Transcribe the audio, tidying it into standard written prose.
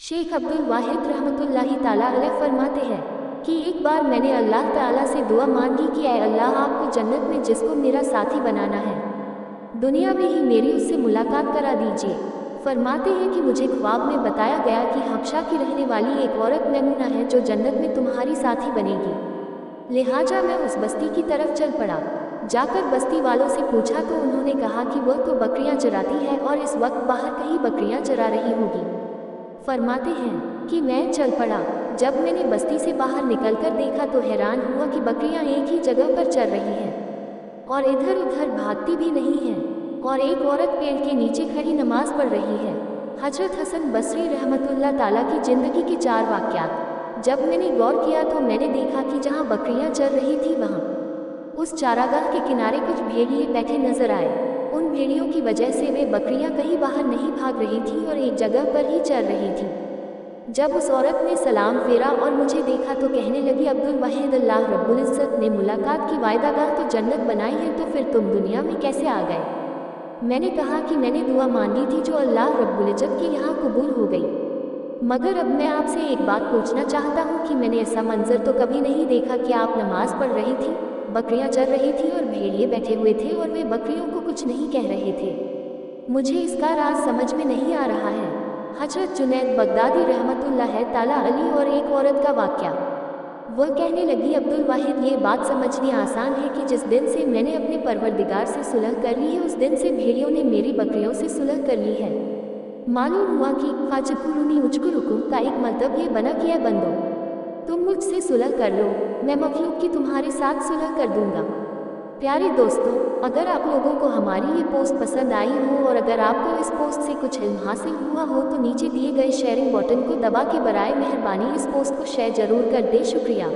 शेख अब्दुल वाहिद रहमतुल्लाहि ताला अलैह फरमाते हैं कि एक बार मैंने अल्लाह ताला से दुआ मांगी कि ऐ अल्लाह, आपको जन्नत में जिसको मेरा साथी बनाना है, दुनिया में ही मेरी उससे मुलाकात करा दीजिए। फरमाते हैं कि मुझे ख्वाब में बताया गया कि हबशा की रहने वाली एक औरत मैमूना है जो जन्नत में तुम्हारी साथी बनेगी। लिहाजा मैं उस बस्ती की तरफ चल पड़ा। जाकर बस्ती वालों से पूछा तो उन्होंने कहा कि वह तो बकरियां चराती है और इस वक्त बाहर कहीं बकरियां चरा रही होगी। फरमाते हैं कि मैं चल पड़ा। जब मैंने बस्ती से बाहर निकलकर देखा तो हैरान हुआ कि बकरियां एक ही जगह पर चल रही हैं और इधर उधर भागती भी नहीं हैं, और एक औरत पेड़ के नीचे खड़ी नमाज पढ़ रही है। हजरत हसन बसरी रहमतुल्लाह ताला की ज़िंदगी के 4 वाक़यात। जब मैंने गौर किया तो मैंने देखा कि जहाँ बकरियां चल रही थी वहाँ उस चारागाह के किनारे कुछ भेड़िए बैठे नजर आए। उन भेड़ियों की वजह से वे बकरियां कहीं बाहर नहीं भाग रही थी और एक जगह पर ही चल रही थी। जब उस औरत ने सलाम फेरा और मुझे देखा तो कहने लगी, अब्दुल वाहिद, अल्लाह रब्बुल इज़्ज़त ने मुलाकात की वायदागाह तो जन्नत बनाई है, तो फिर तुम दुनिया में कैसे आ गए? मैंने कहा कि मैंने दुआ मांगी थी जो अल्लाह रब्बुल इज़्ज़त के यहाँ कबूल हो गई। मगर अब मैं आपसे एक बात पूछना चाहता हूँ कि मैंने ऐसा मंजर तो कभी नहीं देखा कि आप नमाज पढ़ रही थी, बकरियां चल रही थी और भेड़िए बैठे हुए थे और वे बकरियों को कुछ नहीं कह रहे थे। मुझे इसका राज समझ में नहीं आ रहा है। हजरत जुनैद बगदादी रहमतुल्लाह ताला अलैह और एक औरत का वाक़या। वह कहने लगी, अब्दुल वाहिद, ये बात समझनी आसान है कि जिस दिन से मैंने अपने परवरदिगार से सुलह कर ली है उस दिन से भेड़ियों ने मेरी बकरियों से सुलह कर ली है। मालूम हुआ कि फ़ाजकुरूनी उजकुरुकुम का एक मतलब ये बना कि ऐ बंदो, तुम मुझसे सुलह कर लो, मैं मखलूक की तुम्हारे साथ सुलह कर दूंगा। प्यारे दोस्तों, अगर आप लोगों को हमारी ये पोस्ट पसंद आई हो और अगर आपको इस पोस्ट से कुछ इल्म हासिल हुआ हो तो नीचे दिए गए शेयरिंग बटन को दबा के बराए मेहरबानी इस पोस्ट को शेयर जरूर कर दे। शुक्रिया।